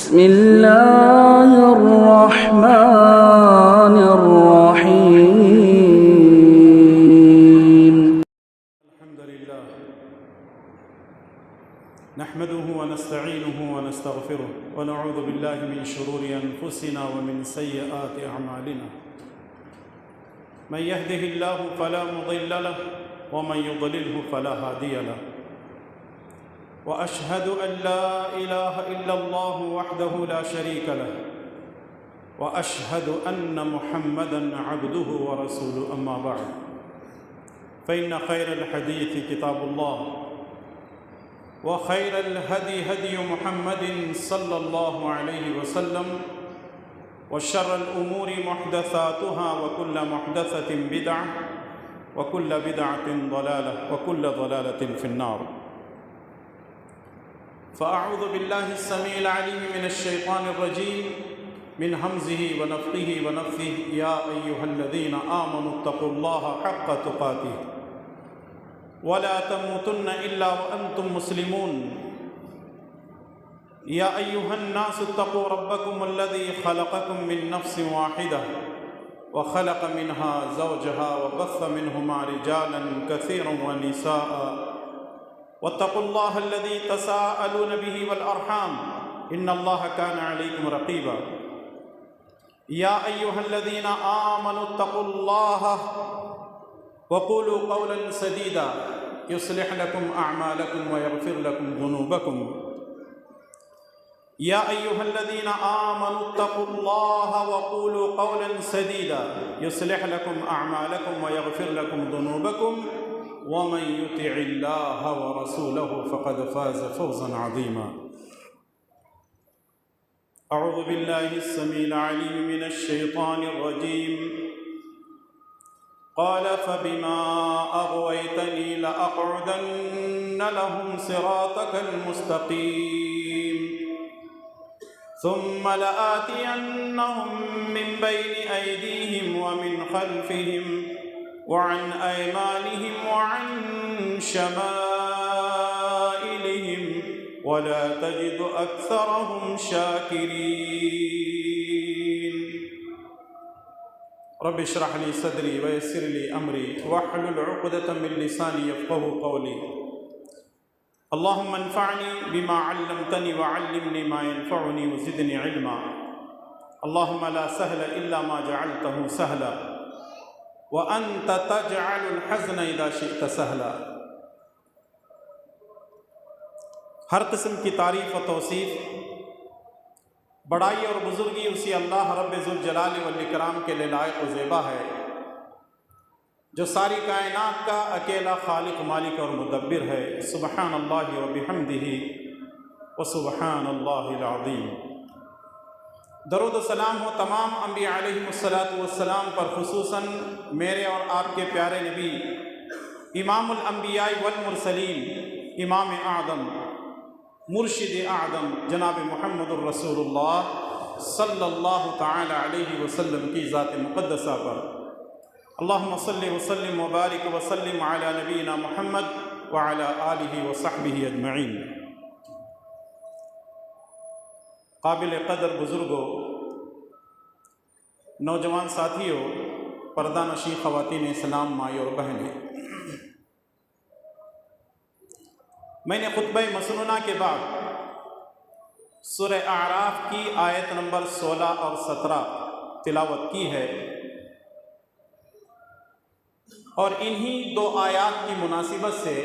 بسم الله الرحمن الرحيم. الحمد لله نحمده ونستعينه ونستغفره ونعوذ بالله من شرور أنفسنا ومن سيئات أعمالنا. من يهده الله فلا مضل له ومن يضلله فلا هادي له. وأشهد أن لا إله إلا الله وحده لا شريك له وأشهد أن محمدًا عبده ورسوله. أما بعد فإن خير الحديث كتاب الله وخير الهدي هدي محمد صلى الله عليه وسلم وشر الأمور محدثاتها وكل محدثة بدعة وكل بدعة ضلالة وكل ضلالة في النار. فأعوذ بالله السميع العليم من الشيطان الرجيم من همزه ونفخه ونفثه. يا أيها الذين آمنوا اتقوا الله حق تقاته ولا تموتن إلا وأنتم مسلمون. يا أيها الناس اتقوا ربكم الذي خلقكم من نفس واحدة وخلق منها زوجها وبث منهما رجالا كثيرا ونساء واتقوا الله الذي تساءلون به والأرحام إن الله كان عليكم رقيبا. يا أيها الذين آمنوا اتقوا الله وقولوا قولا سديدا يصلح لكم أعمالكم ويغفر لكم ذنوبكم. يا أيها الذين آمنوا اتقوا الله وقولوا قولا سديدا يصلح لكم أعمالكم ويغفر لكم ذنوبكم. ومن يطع الله ورسوله فقد فاز فوزا عظيما. أعوذ بالله السميع العليم من الشيطان الرجيم. قال فبما أغويتني لأقعدن لهم صراطك المستقيم ثم لآتينهم من بين أيديهم ومن خلفهم وعن أيمانهم وعن شمائلهم ولا تجد أكثرهم شاكرين. رب اشرح لي صدري ويسر لي أمري واحلل عقدة من لساني يفقهوا قولي. اللهم انفعني بما علمتني وعلمني ما ينفعني وزدني علما. اللهم لا سهل إلا ما جعلته سهلا وأنت تجعل الحزن إذا شئت سهلا. ہر قسم کی تعریف و توصیف، بڑائی اور بزرگی اسی اللہ رب ذوالجلال والاکرام کے لیے لائق و زیبا ہے جو ساری کائنات کا اکیلا خالق، مالک اور مدبر ہے. سبحان اللہ و بحمدہ و سبحان اللہ العظیم. درود و سلام ہو تمام انبیاء علیہم السلام پر، خصوصاً میرے اور آپ کے پیارے نبی امام الانبیاء والمرسلین، امام اعظم، مرشد اعظم جناب محمد الرسول اللہ صلی اللہ تعالی علیہ وسلم کی ذات مقدسہ پر. اللہم صلی وسلم وبارک وسلم علی نبینا محمد وعلی آلہ وصحبہ اجمعین. قابل قدر بزرگوں، نوجوان ساتھیوں، پردہ نشین خواتین اسلام، مائیں اور بہنیں، میں نے خطبہ مسنونہ کے بعد سورہ اعراف کی آیت نمبر 16 اور 17 تلاوت کی ہے، اور انہی دو آیات کی مناسبت سے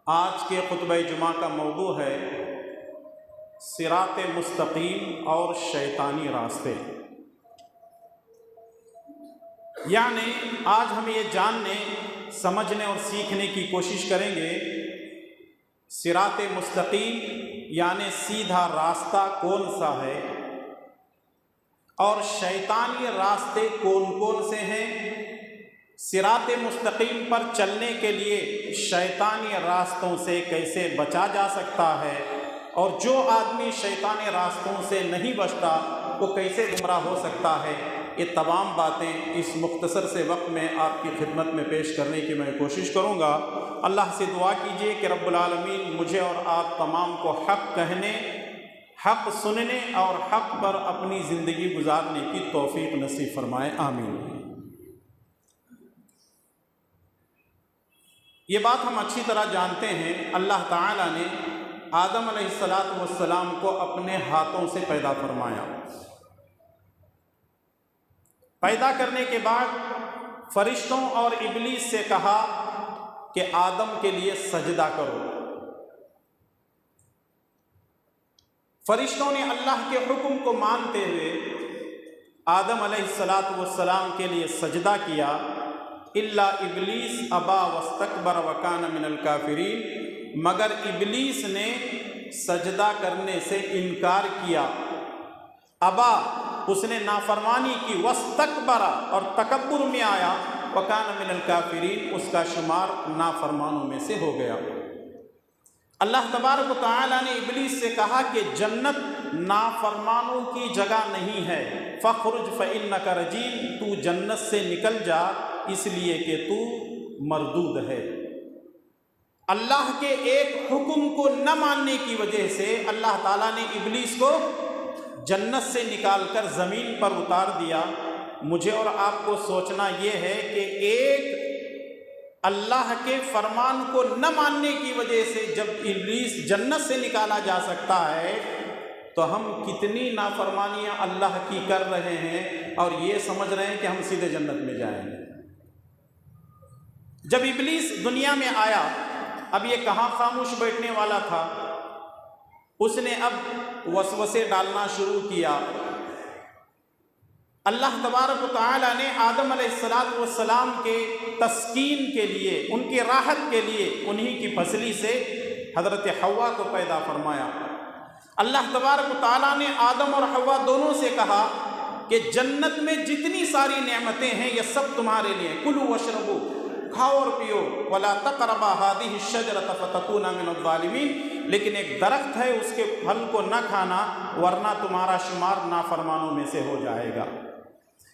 آج کے خطبہ جمعہ کا موضوع ہے صراط مستقیم اور شیطانی راستے. یعنی آج ہم یہ جاننے، سمجھنے اور سیکھنے کی کوشش کریں گے صراط مستقیم یعنی سیدھا راستہ کون سا ہے، اور شیطانی راستے کون کون سے ہیں. صراط مستقیم پر چلنے کے لیے شیطانی راستوں سے کیسے بچا جا سکتا ہے، اور جو آدمی شیطانی راستوں سے نہیں بچتا وہ کیسے گمراہ ہو سکتا ہے. یہ تمام باتیں اس مختصر سے وقت میں آپ کی خدمت میں پیش کرنے کی میں کوشش کروں گا. اللہ سے دعا کیجیے کہ رب العالمین مجھے اور آپ تمام کو حق کہنے، حق سننے اور حق پر اپنی زندگی گزارنے کی توفیق نصیب فرمائے، آمین۔ یہ بات ہم اچھی طرح جانتے ہیں، اللہ تعالیٰ نے آدم علیہ السلام کو اپنے ہاتھوں سے پیدا فرمایا۔ پیدا کرنے کے بعد فرشتوں اور ابلیس سے کہا کہ آدم کے لیے سجدہ کرو۔ فرشتوں نے اللہ کے حکم کو مانتے ہوئے آدم علیہ السلام کے لیے سجدہ کیا، الا ابلیس ابا واستکبر وکان من الکافرین، مگر ابلیس نے سجدہ کرنے سے انکار کیا، ابا، اس نے نافرمانی کی، واستکبر اور تکبر میں آیا، وکان من الکافرین، اس کا شمار نافرمانوں میں سے ہو گیا۔ اللہ تبارک و تعالیٰ نے ابلیس سے کہا کہ جنت نافرمانوں کی جگہ نہیں ہے، فخرج فإنک رجیم، تو جنت سے نکل جا اس لیے کہ تو مردود ہے۔ اللہ کے ایک حکم کو نہ ماننے کی وجہ سے اللہ تعالیٰ نے ابلیس کو جنت سے نکال کر زمین پر اتار دیا۔ مجھے اور آپ کو سوچنا یہ ہے کہ ایک اللہ کے فرمان کو نہ ماننے کی وجہ سے جب ابلیس جنت سے نکالا جا سکتا ہے تو ہم کتنی نافرمانیاں اللہ کی کر رہے ہیں اور یہ سمجھ رہے ہیں کہ ہم سیدھے جنت میں جائیں گے۔ جب ابلیس دنیا میں آیا، اب یہ کہاں خاموش بیٹھنے والا تھا، اس نے اب وسوسے ڈالنا شروع کیا۔ اللہ تبارک و تعالیٰ نے آدم علیہ السلام کے تسکین کے لیے، ان کی راحت کے لیے انہی کی پسلی سے حضرت حوا کو پیدا فرمایا۔ اللہ تبارک و تعالیٰ نے آدم اور حوا دونوں سے کہا کہ جنت میں جتنی ساری نعمتیں ہیں یہ سب تمہارے لیے، کلوا واشربوا، کھاؤ اور پیو، ولا تقربا هذه الشجرة فتكونا من الظالمین، لیکن ایک درخت ہے اس کے پھل کو نہ کھانا ورنہ تمہارا شمار نافرمانوں میں سے ہو جائے گا۔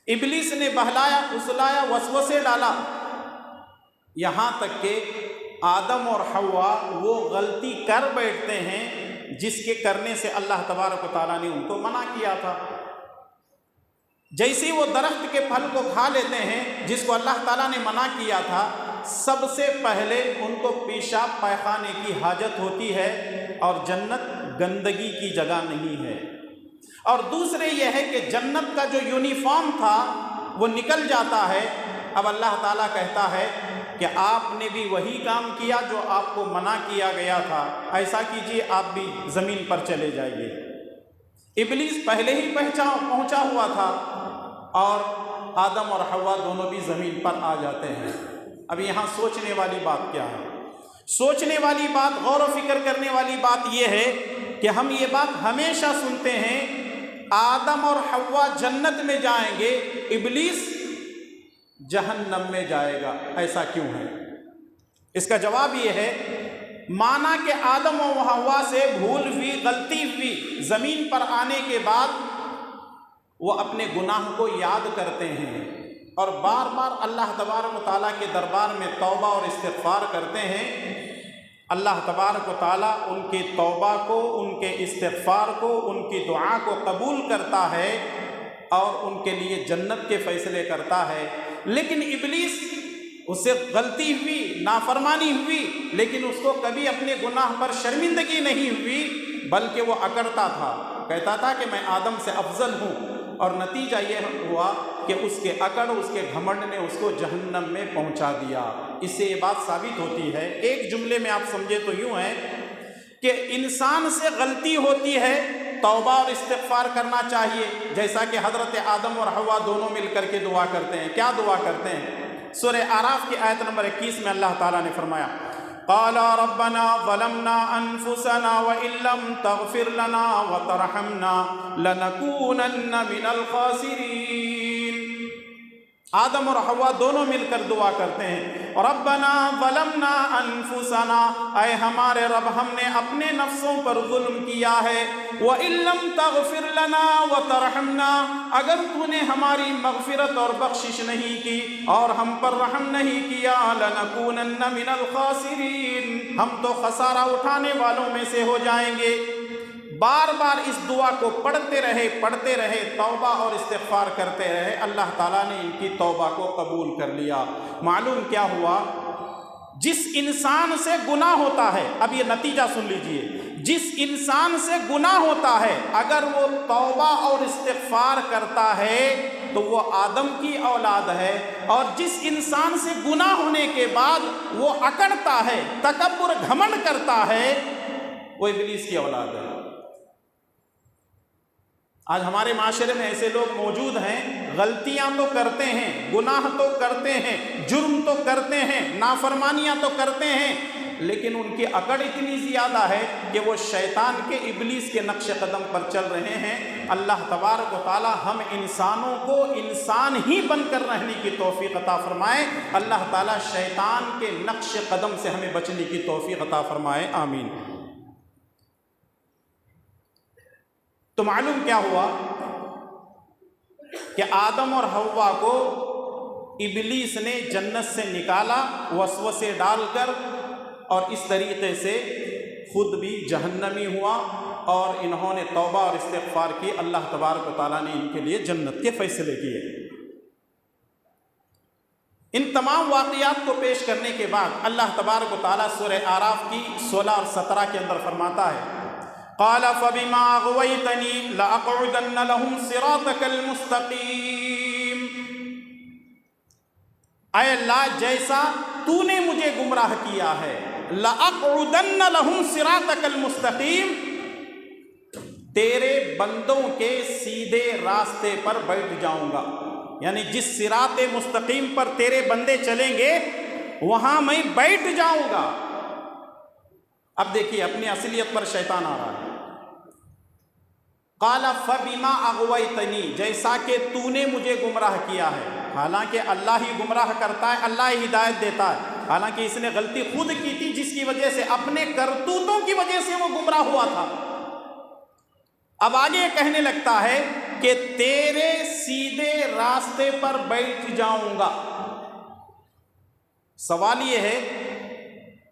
ابلیس نے بہلایا، پھسلایا، وسوسے ڈالا، یہاں تک کہ آدم اور حوا وہ غلطی کر بیٹھتے ہیں جس کے کرنے سے اللہ تبارک و تعالیٰ نے ان کو منع کیا تھا۔ جیسے وہ درخت کے پھل کو کھا لیتے ہیں جس کو اللہ تعالیٰ نے منع کیا تھا، سب سے پہلے ان کو پیشاب پائخانے کی حاجت ہوتی ہے اور جنت گندگی کی جگہ نہیں ہے۔ اور دوسرے یہ ہے کہ جنت کا جو یونیفارم تھا وہ نکل جاتا ہے۔ اب اللہ تعالیٰ کہتا ہے کہ آپ نے بھی وہی کام کیا جو آپ کو منع کیا گیا تھا، ایسا کیجیے آپ بھی زمین پر چلے جائیے۔ ابلیس پہلے ہی پہنچا ہوا تھا اور آدم اور حوا دونوں بھی زمین پر آ جاتے ہیں۔ اب یہاں سوچنے والی بات کیا ہے؟ سوچنے والی بات، غور و فکر کرنے والی بات یہ ہے کہ ہم یہ بات ہمیشہ سنتے ہیں، آدم اور حوا جنت میں جائیں گے، ابلیس جہنم میں جائے گا، ایسا کیوں ہے؟ اس کا جواب یہ ہے، مانا کہ آدم و حوا سے بھول ہوئی، غلطی ہوئی، زمین پر آنے کے بعد وہ اپنے گناہ کو یاد کرتے ہیں اور بار بار اللہ تبارک و تعالیٰ کے دربار میں توبہ اور استغفار کرتے ہیں۔ اللہ تبارک و تعالیٰ ان کی توبہ کو، ان کے استغفار کو، ان کی دعا کو قبول کرتا ہے اور ان کے لیے جنت کے فیصلے کرتا ہے۔ لیکن ابلیس، اس سے غلطی ہوئی، نافرمانی ہوئی، لیکن اس کو کبھی اپنے گناہ پر شرمندگی نہیں ہوئی، بلکہ وہ اکڑتا تھا، کہتا تھا کہ میں آدم سے افضل ہوں، اور نتیجہ یہ ہوا کہ اس کے اکڑ، اس کے گھمنڈ نے اس کو جہنم میں پہنچا دیا۔ اس سے یہ بات ثابت ہوتی ہے، ایک جملے میں آپ سمجھے تو یوں ہے کہ انسان سے غلطی ہوتی ہے، توبہ اور استغفار کرنا چاہیے، جیسا کہ حضرت آدم اور حوا دونوں مل کر کے دعا کرتے ہیں۔ کیا دعا کرتے ہیں؟ سورہ اعراف کی آیت نمبر 21 میں اللہ تعالیٰ نے فرمایا، قال ربنا ظلمنا انفسنا وان لم تغفر لنا وترحمنا لنكونن من الخاسرین۔ آدم اور حوا دونوں مل کر دعا کرتے ہیں، ربنا ظلمنا انفسنا، اے ہمارے رب ہم نے اپنے نفسوں پر ظلم کیا ہے، وَإِن لَّمْ تَغْفِرْ لَنَا وَتَرْحَمْنَا، اگر تو نے ہماری مغفرت اور بخشش نہیں کی اور ہم پر رحم نہیں کیا، لَنَكُونَنَّ مِنَ الْخَاسِرِينَ، ہم تو خسارہ اٹھانے والوں میں سے ہو جائیں گے۔ بار بار اس دعا کو پڑھتے رہے، توبہ اور استغفار کرتے رہے، اللہ تعالیٰ نے ان کی توبہ کو قبول کر لیا۔ معلوم کیا ہوا؟ جس انسان سے گناہ ہوتا ہے، اب یہ نتیجہ سن لیجئے، جس انسان سے گناہ ہوتا ہے اگر وہ توبہ اور استغفار کرتا ہے تو وہ آدم کی اولاد ہے، اور جس انسان سے گناہ ہونے کے بعد وہ اکڑتا ہے، تکبر گھمنڈ کرتا ہے، وہ ابلیس کی اولاد ہے۔ آج ہمارے معاشرے میں ایسے لوگ موجود ہیں، غلطیاں تو کرتے ہیں، گناہ تو کرتے ہیں، جرم تو کرتے ہیں، نافرمانیاں تو کرتے ہیں، لیکن ان کی اکڑ اتنی زیادہ ہے کہ وہ شیطان کے، ابلیس کے نقش قدم پر چل رہے ہیں۔ اللہ تبارک و تعالی ہم انسانوں کو انسان ہی بن کر رہنے کی توفیق عطا فرمائے۔ اللہ تعالی شیطان کے نقش قدم سے ہمیں بچنے کی توفیق عطا فرمائے، آمین۔ تو معلوم کیا ہوا کہ آدم اور حوا کو ابلیس نے جنت سے نکالا وسوسے ڈال کر، اور اس طریقے سے خود بھی جہنمی ہوا، اور انہوں نے توبہ اور استغفار کی، اللہ تبارک و تعالیٰ نے ان کے لیے جنت کے فیصلے کیے۔ ان تمام واقعات کو پیش کرنے کے بعد اللہ تبارک و تعالیٰ سورہ اعراف کی 16 اور 17 کے اندر فرماتا ہے، قال فبما اغويتني لاقعدن لهم صراطك المستقيم، اے اللہ جیسا تو نے مجھے گمراہ کیا ہے، لاقعدن لهم صراطك المستقيم، تیرے بندوں کے سیدھے راستے پر بیٹھ جاؤں گا، یعنی جس صراط مستقیم پر تیرے بندے چلیں گے وہاں میں بیٹھ جاؤں گا۔ اب دیکھیے اپنی اصلیت پر شیطان آ رہا ہے۔ قال فبما اغویتنی، جیسا کہ تو نے مجھے گمراہ کیا ہے، حالانکہ اللہ ہی گمراہ کرتا ہے، اللہ ہی ہدایت دیتا ہے، حالانکہ اس نے غلطی خود کی تھی جس کی وجہ سے، اپنے کرتوتوں کی وجہ سے وہ گمراہ ہوا تھا۔ اب آگے کہنے لگتا ہے کہ تیرے سیدھے راستے پر بیٹھ جاؤں گا۔ سوال یہ ہے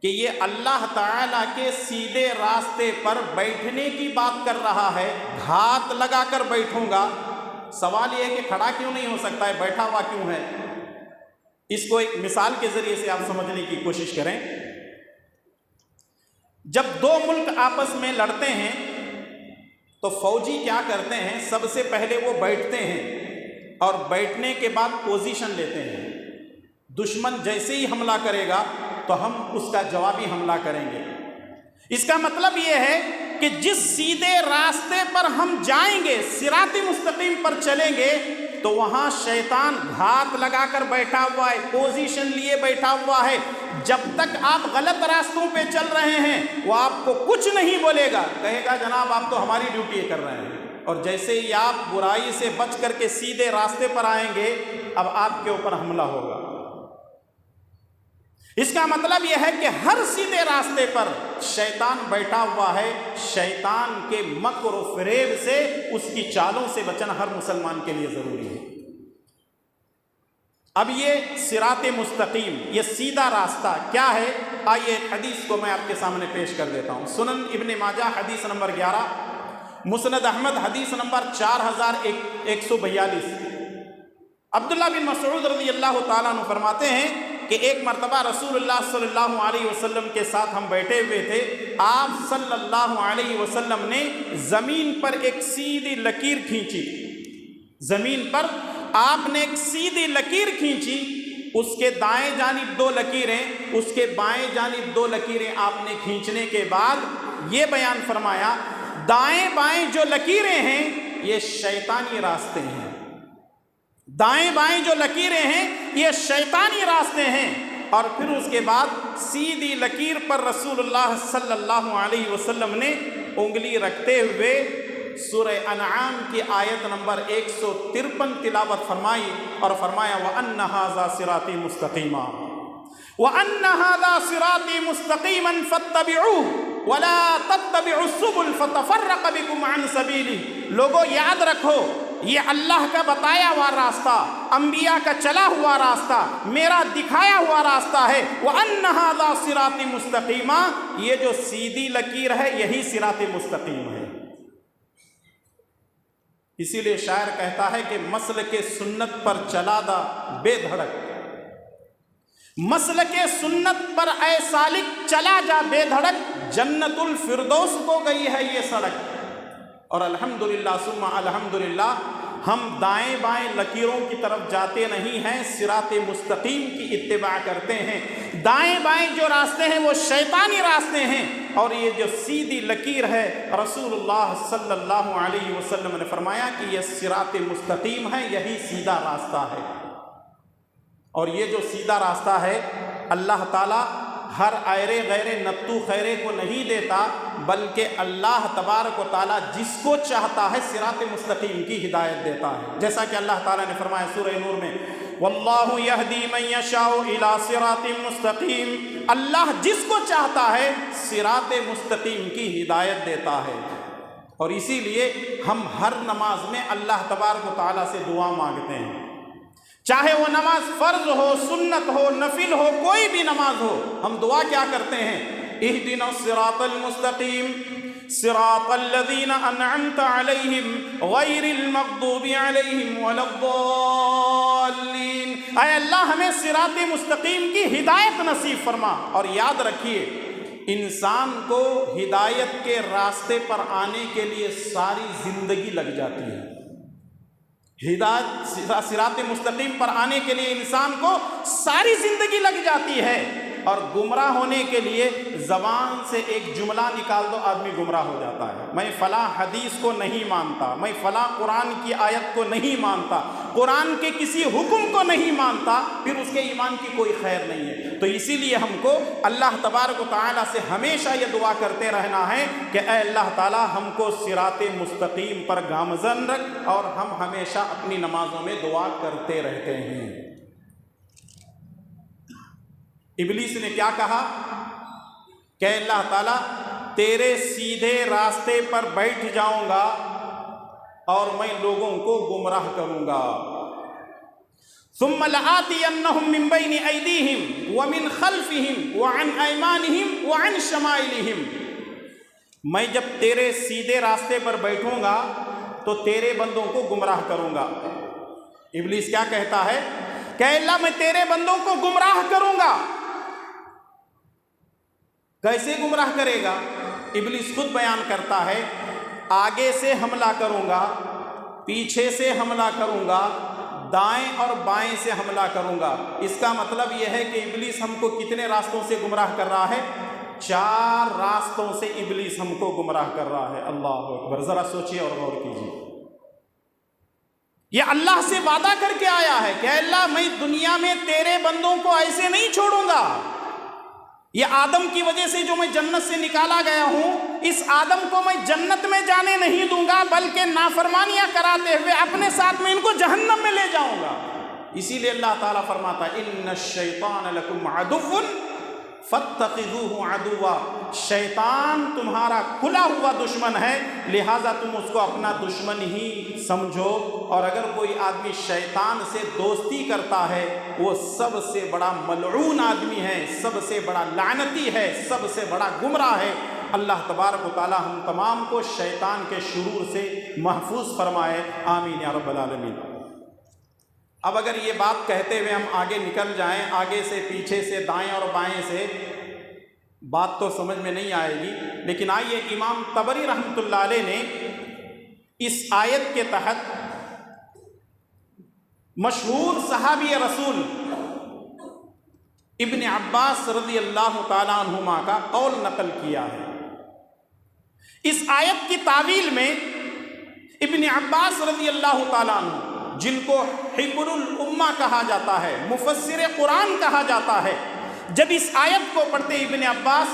کہ یہ اللہ تعالیٰ کے سیدھے راستے پر بیٹھنے کی بات کر رہا ہے، ہاتھ لگا کر بیٹھوں گا۔ سوال یہ ہے کہ کھڑا کیوں نہیں ہو سکتا ہے، بیٹھا ہوا کیوں ہے؟ اس کو ایک مثال کے ذریعے سے آپ سمجھنے کی کوشش کریں۔ جب دو ملک آپس میں لڑتے ہیں تو فوجی کیا کرتے ہیں، سب سے پہلے وہ بیٹھتے ہیں، اور بیٹھنے کے بعد پوزیشن لیتے ہیں۔ دشمن جیسے ہی حملہ کرے گا تو ہم اس کا جوابی حملہ کریں گے۔ اس کا مطلب یہ ہے کہ جس سیدھے راستے پر ہم جائیں گے، صراط مستقیم پر چلیں گے، تو وہاں شیطان گھات لگا کر بیٹھا ہوا ہے، پوزیشن لیے بیٹھا ہوا ہے۔ جب تک آپ غلط راستوں پہ چل رہے ہیں وہ آپ کو کچھ نہیں بولے گا، کہے گا جناب آپ تو ہماری ڈیوٹی کر رہے ہیں، اور جیسے ہی آپ برائی سے بچ کر کے سیدھے راستے پر آئیں گے اب آپ کے اوپر حملہ ہوگا۔ اس کا مطلب یہ ہے کہ ہر سیدھے راستے پر شیطان بیٹھا ہوا ہے۔ شیطان کے مکر و فریب سے، اس کی چالوں سے بچنا ہر مسلمان کے لیے ضروری ہے۔ اب یہ صراط مستقیم، یہ سیدھا راستہ کیا ہے؟ آئیے ایک حدیث کو میں آپ کے سامنے پیش کر دیتا ہوں۔ سنن ابن ماجہ حدیث نمبر 11، مسند احمد حدیث نمبر 4142۔ عبداللہ بن مسعود رضی اللہ تعالیٰ عنہ فرماتے ہیں کہ ایک مرتبہ رسول اللہ صلی اللہ علیہ وسلم کے ساتھ ہم بیٹھے ہوئے تھے، آپ صلی اللہ علیہ وسلم نے زمین پر ایک سیدھی لکیر کھینچی، زمین پر آپ نے ایک سیدھی لکیر کھینچی، اس کے دائیں جانب 2 لکیریں، اس کے بائیں جانب 2 لکیریں آپ نے کھینچنے کے بعد یہ بیان فرمایا، دائیں بائیں جو لکیریں ہیں یہ شیطانی راستے ہیں، دائیں بائیں جو لکیریں ہیں یہ شیطانی راستے ہیں۔ اور پھر اس کے بعد سیدھی لکیر پر رسول اللہ صلی اللہ علیہ وسلم نے انگلی رکھتے ہوئے سورہ انعام کی آیت نمبر 153 تلاوت فرمائی اور فرمایا وَأَنَّ هَذَا صِرَاطِي مُسْتَقِيمًا وَأَنَّ هَذَا صِرَاطِي مُسْتَقِيمًا فَاتَّبِعُوهُ وَلَا تَتَّبِعُوا السُّبُلَ فَتَفَرَّقَ بِكُمْ عَنْ سَبِيلِهِ۔ لوگوں یاد رکھو یہ اللہ کا بتایا ہوا راستہ، انبیاء کا چلا ہوا راستہ، میرا دکھایا ہوا راستہ ہے۔ وَأَنَّ هَذَا صِرَاطِي مُسْتَقِيمًا، یہ جو سیدھی لکیر ہے یہی صراط مستقیم ہے۔ اسی لیے شاعر کہتا ہے کہ مسلک سنت پر چلا دا بے دھڑک، مسلک سنت پر اے سالک چلا جا بے دھڑک، جنت الفردوس کو گئی ہے یہ سڑک۔ اور الحمدللہ ثم الحمدللہ ہم دائیں بائیں لکیروں کی طرف جاتے نہیں ہیں، صراط مستقیم کی اتباع کرتے ہیں۔ دائیں بائیں جو راستے ہیں وہ شیطانی راستے ہیں، اور یہ جو سیدھی لکیر ہے رسول اللہ صلی اللہ علیہ وسلم نے فرمایا کہ یہ صراط مستقیم ہے، یہی سیدھا راستہ ہے۔ اور یہ جو سیدھا راستہ ہے اللہ تعالیٰ ہر آئرے غیر نتو خیرے کو نہیں دیتا، بلکہ اللہ تبارک و تعالیٰ جس کو چاہتا ہے صراط مستقیم کی ہدایت دیتا ہے، جیسا کہ اللہ تعالیٰ نے فرمایا سورہ نور میں واللہ یہدی من یشاء الی صراط مستقیم، اللہ جس کو چاہتا ہے صراط مستقیم کی ہدایت دیتا ہے۔ اور اسی لیے ہم ہر نماز میں اللہ تبارک و تعالیٰ سے دعا مانگتے ہیں، چاہے وہ نماز فرض ہو، سنت ہو، نفل ہو، کوئی بھی نماز ہو، ہم دعا کیا کرتے ہیں؟ اہدنا الصراط المستقیم صراط الذین انعمت علیہم غیر المغضوب علیہم ولا الضالین، اے اللہ ہمیں صراط مستقیم کی ہدایت نصیب فرما۔ اور یاد رکھیے انسان کو ہدایت کے راستے پر آنے کے لیے ساری زندگی لگ جاتی ہے، ہدایت صراط مستقیم پر آنے کے لیے انسان کو ساری زندگی لگ جاتی ہے، اور گمراہ ہونے کے لیے زبان سے ایک جملہ نکال دو آدمی گمراہ ہو جاتا ہے۔ میں فلاں حدیث کو نہیں مانتا، میں فلاں قرآن کی آیت کو نہیں مانتا، قرآن کے کسی حکم کو نہیں مانتا، پھر اس کے ایمان کی کوئی خیر نہیں ہے۔ تو اسی لیے ہم کو اللہ تبارک و تعالیٰ سے ہمیشہ یہ دعا کرتے رہنا ہے کہ اے اللہ تعالیٰ ہم کو صراط مستقیم پر گامزن رکھ، اور ہم ہمیشہ اپنی نمازوں میں دعا کرتے رہتے ہیں۔ ابلیس نے کیا کہا کہ اللہ تعالیٰ تیرے سیدھے راستے پر بیٹھ جاؤں گا اور میں لوگوں کو گمراہ کروں گا۔ ثم لآتینہم من بین ایدیہم ومن خلفہم وعن ایمانہم وعن شمائلہم، میں جب تیرے سیدھے راستے پر بیٹھوں گا تو تیرے بندوں کو گمراہ کروں گا۔ ابلیس کیا کہتا ہے کہ اللہ میں تیرے بندوں کو گمراہ کروں گا۔ کیسے گمراہ کرے گا؟ ابلیس خود بیان کرتا ہے آگے سے حملہ کروں گا، پیچھے سے حملہ کروں گا، دائیں اور بائیں سے حملہ کروں گا۔ اس کا مطلب یہ ہے کہ ابلیس ہم کو کتنے راستوں سے گمراہ کر رہا ہے؟ 4 راستوں سے ابلیس ہم کو گمراہ کر رہا ہے۔ اللہ اکبر، ذرا سوچئے اور غور کیجیے۔ یہ اللہ سے وعدہ کر کے آیا ہے کہ اللہ میں دنیا میں تیرے بندوں کو ایسے نہیں چھوڑوں گا، یہ آدم کی وجہ سے جو میں جنت سے نکالا گیا ہوں، اس آدم کو میں جنت میں جانے نہیں دوں گا، بلکہ نافرمانیاں کراتے ہوئے اپنے ساتھ میں ان کو جہنم میں لے جاؤں گا۔ اسی لیے اللہ تعالیٰ فرماتا ہے ان الشیطان لکم عدو فاتخذوہ عدوا، شیطان تمہارا کھلا ہوا دشمن ہے، لہٰذا تم اس کو اپنا دشمن ہی سمجھو۔ اور اگر کوئی آدمی شیطان سے دوستی کرتا ہے وہ سب سے بڑا ملعون آدمی ہے، سب سے بڑا لعنتی ہے، سب سے بڑا گمراہ ہے۔ اللہ تبارک و تعالی ہم تمام کو شیطان کے شرور سے محفوظ فرمائے، آمین یا رب العالمین۔ اب اگر یہ بات کہتے ہوئے ہم آگے نکل جائیں، آگے سے، پیچھے سے، دائیں اور بائیں سے، بات تو سمجھ میں نہیں آئے گی، لیکن آئیے امام طبری رحمۃ اللہ علیہ نے اس آیت کے تحت مشہور صحابی رسول ابن عباس رضی اللہ تعالیٰ عنہما کا قول نقل کیا ہے۔ اس آیت کی تعویل میں ابن عباس رضی اللہ تعالیٰ عنہ، جن کو حبر الامہ کہا جاتا ہے، مفسر قرآن کہا جاتا ہے، جب اس آیت کو پڑھتے ابن عباس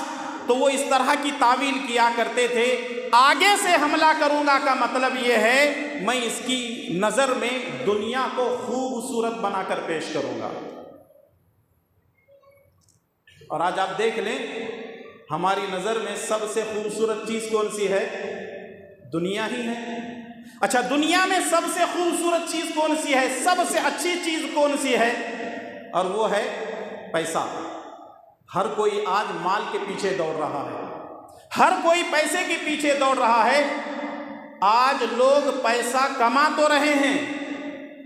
تو وہ اس طرح کی تعویل کیا کرتے تھے، آگے سے حملہ کروں گا کا مطلب یہ ہے میں اس کی نظر میں دنیا کو خوبصورت بنا کر پیش کروں گا۔ اور آج آپ دیکھ لیں ہماری نظر میں سب سے خوبصورت چیز کون سی ہے؟ دنیا ہی ہے۔ اچھا، دنیا میں سب سے خوبصورت چیز کون سی ہے؟ سب سے اچھی چیز کون سی ہے؟ اور وہ ہے پیسہ۔ ہر کوئی آج مال کے پیچھے دوڑ رہا ہے، ہر کوئی پیسے کے پیچھے دوڑ رہا ہے، آج لوگ پیسہ کما تو رہے ہیں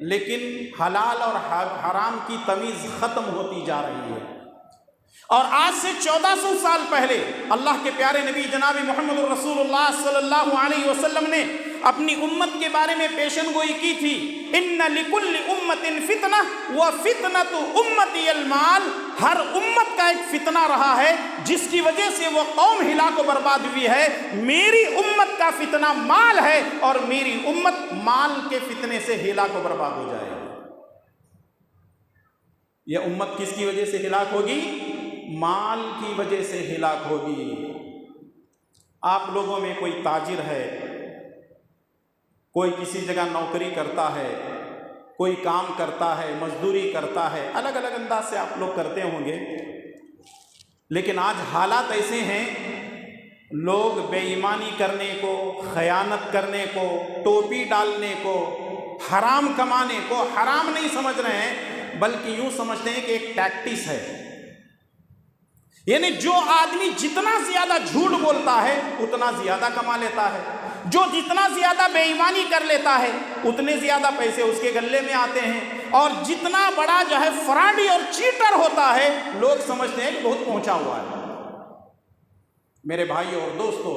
لیکن حلال اور حرام کی تمیز ختم ہوتی جا رہی ہے۔ اور آج سے 1400 سال پہلے اللہ کے پیارے نبی جناب محمد رسول اللہ صلی اللہ علیہ وسلم نے اپنی امت کے بارے میں پیشن گوئی کی تھی، ان لکل امت فتنہ وفتنۃ امتی المال، ہر امت کا ایک فتنہ رہا ہے جس کی وجہ سے وہ قوم ہلاک و برباد ہوئی ہے، میری امت کا فتنہ مال ہے اور میری امت مال کے فتنے سے ہلاک و برباد ہو جائے گی۔ یہ امت کس کی وجہ سے ہلاک ہوگی؟ مال کی وجہ سے ہلاک ہوگی۔ آپ لوگوں میں کوئی تاجر ہے، کوئی کسی جگہ نوکری کرتا ہے، کوئی کام کرتا ہے، مزدوری کرتا ہے، الگ الگ انداز سے آپ لوگ کرتے ہوں گے، لیکن آج حالات ایسے ہیں، لوگ بے ایمانی کرنے کو، خیانت کرنے کو، ٹوپی ڈالنے کو، حرام کمانے کو حرام نہیں سمجھ رہے ہیں، بلکہ یوں سمجھتے ہیں کہ ایک ٹیکٹس ہے، یعنی جو آدمی جتنا زیادہ جھوٹ بولتا ہے اتنا زیادہ کما لیتا ہے، جو جتنا زیادہ بے ایمانی کر لیتا ہے اتنے زیادہ پیسے اس کے گلے میں آتے ہیں، اور جتنا بڑا جو ہے فراڈی اور چیٹر ہوتا ہے لوگ سمجھتے ہیں کہ بہت پہنچا ہوا ہے۔ میرے بھائی اور دوستو،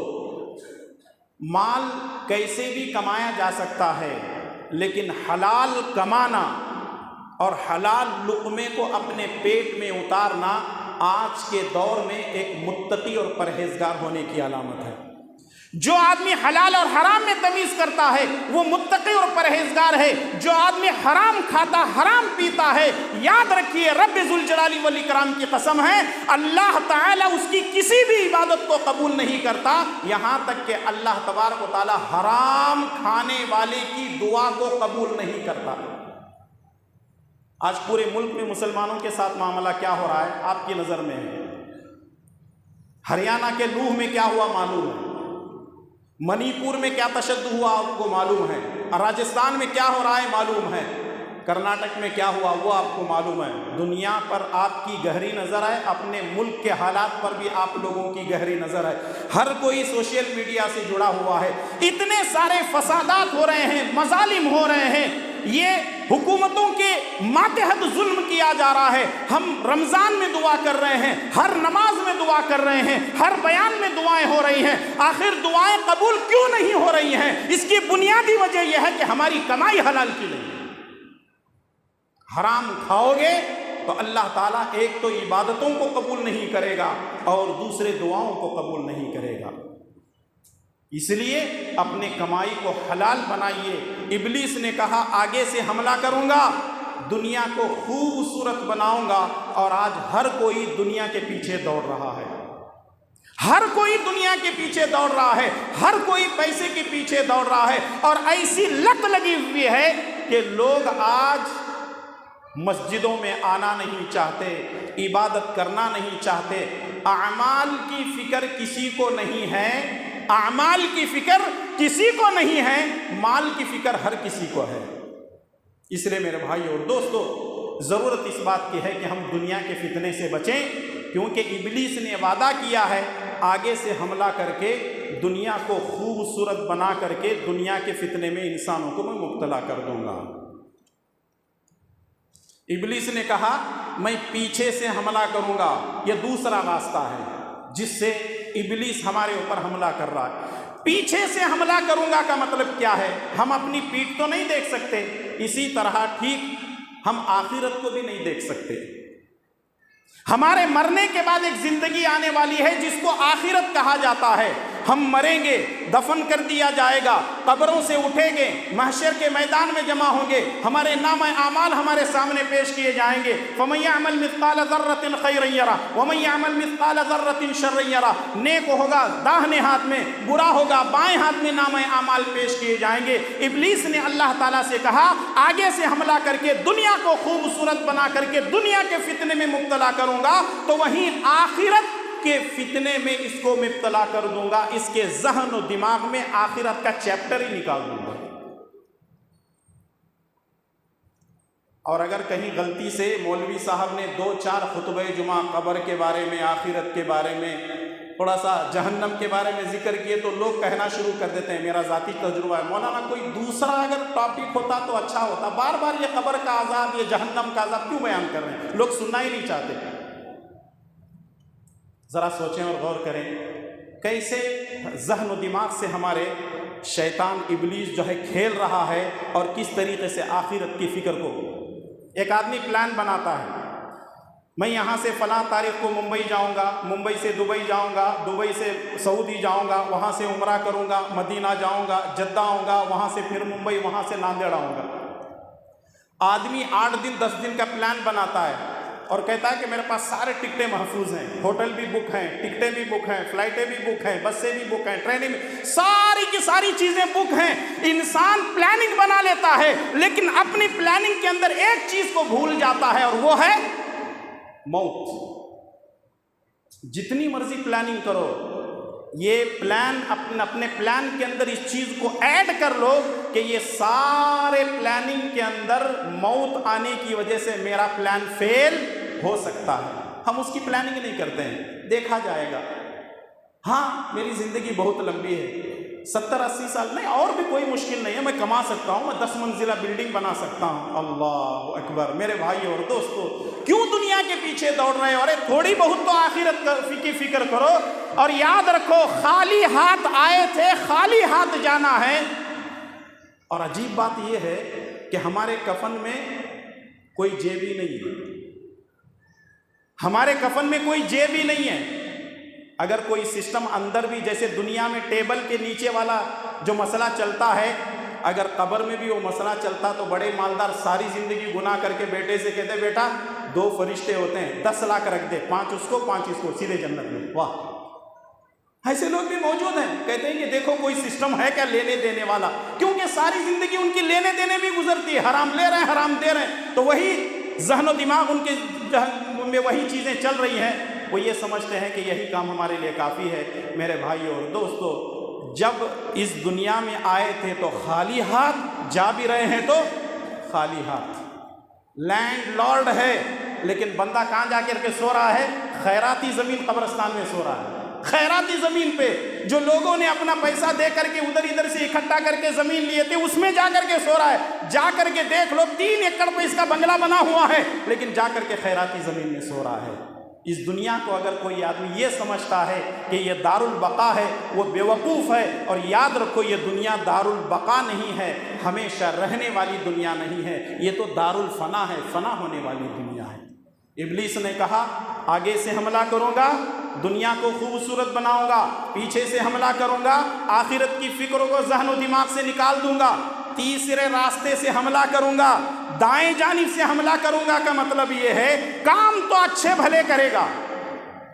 مال کیسے بھی کمایا جا سکتا ہے، لیکن حلال کمانا اور حلال لقمے کو اپنے پیٹ میں اتارنا آج کے دور میں ایک متقی اور پرہیزگار ہونے کی علامت ہے۔ جو آدمی حلال اور حرام میں تمیز کرتا ہے وہ متقی اور پرہیزگار ہے۔ جو آدمی حرام کھاتا، حرام پیتا ہے، یاد رکھیے رب ذوالجلال والاکرام کی قسم ہے، اللہ تعالیٰ اس کی کسی بھی عبادت کو قبول نہیں کرتا، یہاں تک کہ اللہ تبارک و تعالیٰ حرام کھانے والے کی دعا کو قبول نہیں کرتا۔ آج پورے ملک میں مسلمانوں کے ساتھ معاملہ کیا ہو رہا ہے آپ کی نظر میں ہے؟ ہریانہ کے لوہ میں کیا ہوا معلوم ہے، منی پور میں کیا تشدد ہوا آپ کو معلوم ہے، راجستھان میں کیا ہو رہا ہے معلوم ہے، کرناٹک میں کیا ہوا وہ آپ کو معلوم ہے۔ دنیا پر آپ کی گہری نظر ہے، اپنے ملک کے حالات پر بھی آپ لوگوں کی گہری نظر ہے، ہر کوئی سوشل میڈیا سے جڑا ہوا ہے، اتنے سارے فسادات ہو رہے ہیں، مظالم ہو رہے ہیں، یہ حکومتوں کے ماتحت ظلم کیا جا رہا ہے۔ ہم رمضان میں دعا کر رہے ہیں، ہر نماز میں دعا کر رہے ہیں، ہر بیان میں دعائیں ہو رہی ہیں، آخر دعائیں قبول کیوں نہیں ہو رہی ہیں؟ اس کی بنیادی وجہ یہ ہے کہ ہماری کمائی حلال کی نہیں ہے۔ حرام کھاؤ گے تو اللہ تعالیٰ ایک تو عبادتوں کو قبول نہیں کرے گا اور دوسرے دعاؤں کو قبول نہیں کرے گا۔ اس لیے اپنے کمائی کو حلال بنائیے۔ ابلیس نے کہا آگے سے حملہ کروں گا، دنیا کو خوبصورت بناؤں گا، اور آج ہر کوئی دنیا کے پیچھے دوڑ رہا ہے، ہر کوئی دنیا کے پیچھے دوڑ رہا ہے، ہر کوئی پیسے کے پیچھے دوڑ رہا ہے، اور ایسی لت لگی ہوئی ہے کہ لوگ آج مسجدوں میں آنا نہیں چاہتے، عبادت کرنا نہیں چاہتے، اعمال کی فکر کسی کو نہیں ہے، اعمال کی فکر کسی کو نہیں ہے، مال کی فکر ہر کسی کو ہے۔ اس لیے میرے بھائی اور دوستو، ضرورت اس بات کی ہے کہ ہم دنیا کے فتنے سے بچیں، کیونکہ ابلیس نے وعدہ کیا ہے آگے سے حملہ کر کے دنیا کو خوبصورت بنا کر کے دنیا کے فتنے میں انسانوں کو میں مبتلا کر دوں گا۔ ابلیس نے کہا میں پیچھے سے حملہ کروں گا، یہ دوسرا راستہ ہے جس سے ابلیس ہمارے اوپر حملہ کر رہا ہے۔ پیچھے سے حملہ کروں گا کا مطلب کیا ہے؟ ہم اپنی پیٹھ تو نہیں دیکھ سکتے، اسی طرح ٹھیک ہم آخرت کو بھی نہیں دیکھ سکتے۔ ہمارے مرنے کے بعد ایک زندگی آنے والی ہے جس کو آخرت کہا جاتا ہے۔ ہم مریں گے، دفن کر دیا جائے گا، قبروں سے اٹھیں گے، محشر کے میدان میں جمع ہوں گے، ہمارے نام اعمال ہمارے سامنے پیش کیے جائیں گے۔ فَمَن يَعْمَلْ مِثْقَالَ ذَرَّةٍ خَيْرًا يَرَهُ وَمَن يَعْمَلْ مِثْقَالَ ذَرَّةٍ شَرًّا يَرَهُ، نیک ہوگا داہنے ہاتھ میں، برا ہوگا بائیں ہاتھ میں نام اعمال پیش کیے جائیں گے۔ ابلیس نے اللہ تعالیٰ سے کہا آگے سے حملہ کر کے دنیا کو خوبصورت بنا کر کے دنیا کے فتنے میں مبتلا کروں گا، تو وہیں آخرت کے فتنے میں اس کو مبتلا کر دوں گا، اس کے ذہن و دماغ میں آخرت کا چیپٹر ہی نکال دوں گا۔ اور اگر کہیں غلطی سے مولوی صاحب نے 2-4 خطبہ جمعہ قبر کے بارے میں، آخرت کے بارے میں تھوڑا سا جہنم کے بارے میں ذکر کیے تو لوگ کہنا شروع کر دیتے ہیں میرا ذاتی تجربہ ہے، مولانا کوئی دوسرا اگر ٹاپک ہوتا تو اچھا ہوتا، بار بار یہ قبر کا عذاب، یہ جہنم کا عذاب کیوں بیان کر رہے ہیں؟ لوگ سننا ہی نہیں چاہتے۔ ذرا سوچیں اور غور کریں کیسے ذہن و دماغ سے ہمارے شیطان ابلیس جو ہے کھیل رہا ہے، اور کس طریقے سے آخرت کی فکر کو ایک آدمی پلان بناتا ہے، میں یہاں سے فلاں تاریخ کو ممبئی جاؤں گا، ممبئی سے دبئی جاؤں گا، دبئی سے سعودی جاؤں گا، وہاں سے عمرہ کروں گا، مدینہ جاؤں گا، جدہ آؤں گا، وہاں سے پھر ممبئی، وہاں سے ناندیڑ آؤں گا۔ آدمی 8 دن 10 دن کا پلان بناتا ہے اور کہتا ہے کہ میرے پاس سارے ٹکٹیں محفوظ ہیں، ہوٹل بھی بک ہیں، ٹکٹیں بھی بک ہیں، فلائٹیں بھی بک ہیں، بسیں بھی بک ہیں، ٹرینیں بھی، ساری کی ساری چیزیں بک ہیں۔ انسان پلاننگ بنا لیتا ہے لیکن اپنی پلاننگ کے اندر ایک چیز کو بھول جاتا ہے، اور وہ ہے موت۔ جتنی مرضی پلاننگ کرو، یہ پلان اپنے پلان کے اندر اس چیز کو ایڈ کر لو کہ یہ سارے پلاننگ کے اندر موت آنے کی وجہ سے میرا پلان فیل ہو سکتا ہے۔ ہم اس کی پلاننگ نہیں کرتے ہیں، دیکھا جائے گا، ہاں میری زندگی بہت لمبی ہے، 70-80 سال نہیں، اور بھی کوئی مشکل نہیں ہے، میں کما سکتا ہوں، میں 10 منزلہ بلڈنگ بنا سکتا ہوں۔ اللہ اکبر۔ میرے بھائی اور دوستو، کیوں دنیا کے پیچھے دوڑ رہے ہو؟ ارے تھوڑی بہت تو آخرت کی فکر کرو، اور یاد رکھو خالی ہاتھ آئے تھے، خالی ہاتھ جانا ہے۔ اور عجیب بات یہ ہے کہ ہمارے کفن میں کوئی جیب ہی نہیں ہے، ہمارے کفن میں کوئی جیب ہی نہیں ہے۔ اگر کوئی سسٹم اندر بھی، جیسے دنیا میں ٹیبل کے نیچے والا جو مسئلہ چلتا ہے، اگر قبر میں بھی وہ مسئلہ چلتا تو بڑے مالدار ساری زندگی گناہ کر کے بیٹے سے کہتے بیٹا 2 فرشتے ہوتے ہیں، 10 لاکھ رکھ دے، 5 اس کو 5 اس کو، سیدھے جنت میں۔ واہ، ایسے لوگ بھی موجود ہیں، کہتے ہیں کہ دیکھو کوئی سسٹم ہے کیا لینے دینے والا، کیونکہ ساری زندگی ان کی لینے دینے بھی گزرتی ہے، حرام لے رہے ہیں، حرام دے رہے ہیں، تو وہی ذہن و دماغ ان کے ذہن میں وہی چیزیں چل رہی ہیں، وہ یہ سمجھتے ہیں کہ یہی کام ہمارے لیے کافی ہے۔ میرے بھائی اور دوستو، جب اس دنیا میں آئے تھے تو خالی ہاتھ، جا بھی رہے ہیں تو خالی ہاتھ۔ لینڈ لارڈ ہے لیکن بندہ کہاں جا کر کے سو رہا ہے؟ خیراتی زمین قبرستان میں سو رہا ہے، خیراتی زمین پہ جو لوگوں نے اپنا پیسہ دے کر کے ادھر ادھر سے اکٹھا کر کے زمین لیے تھے، اس میں جا کر کے سو رہا ہے۔ جا کر کے دیکھ لو، 3 ایکڑ پہ اس کا بنگلہ بنا ہوا ہے، لیکن جا کر کے خیراتی زمین میں سو رہا ہے۔ اس دنیا کو اگر کوئی آدمی یہ سمجھتا ہے کہ یہ دار البقا ہے، وہ بے وقوف ہے۔ اور یاد رکھو، یہ دنیا دار البقا نہیں ہے، ہمیشہ رہنے والی دنیا نہیں ہے، یہ تو دار الفنا ہے، فنا ہونے والی دنیا ہے۔ ابلیس نے کہا آگے سے حملہ کروں گا، دنیا کو خوبصورت بناؤں گا، پیچھے سے حملہ کروں گا، آخرت کی فکروں کو ذہن و دماغ سے نکال دوں گا، تیسرے راستے سے حملہ کروں گا، دائیں جانب سے حملہ کروں گا۔ کا مطلب یہ ہے کام تو اچھے بھلے کرے گا،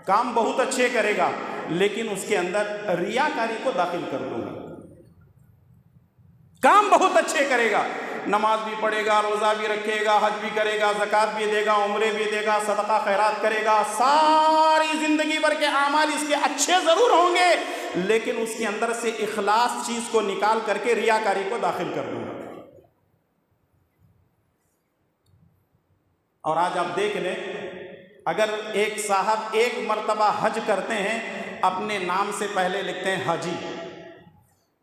کام بہت اچھے کرے گا، لیکن اس کے اندر ریاکاری کو داخل کر دوں گا۔ کام بہت اچھے کرے گا، نماز بھی پڑھے گا، روزہ بھی رکھے گا، حج بھی کرے گا، زکوٰۃ بھی دے گا، عمرے بھی دے گا، صدقہ خیرات کرے گا، ساری زندگی بھر کے اعمال اس کے اچھے ضرور ہوں گے، لیکن اس کے اندر سے اخلاص چیز کو نکال کر کے ریاکاری کو داخل کر دوں گا۔ اور آج آپ دیکھ لیں، اگر ایک صاحب ایک مرتبہ حج کرتے ہیں، اپنے نام سے پہلے لکھتے ہیں حاجی،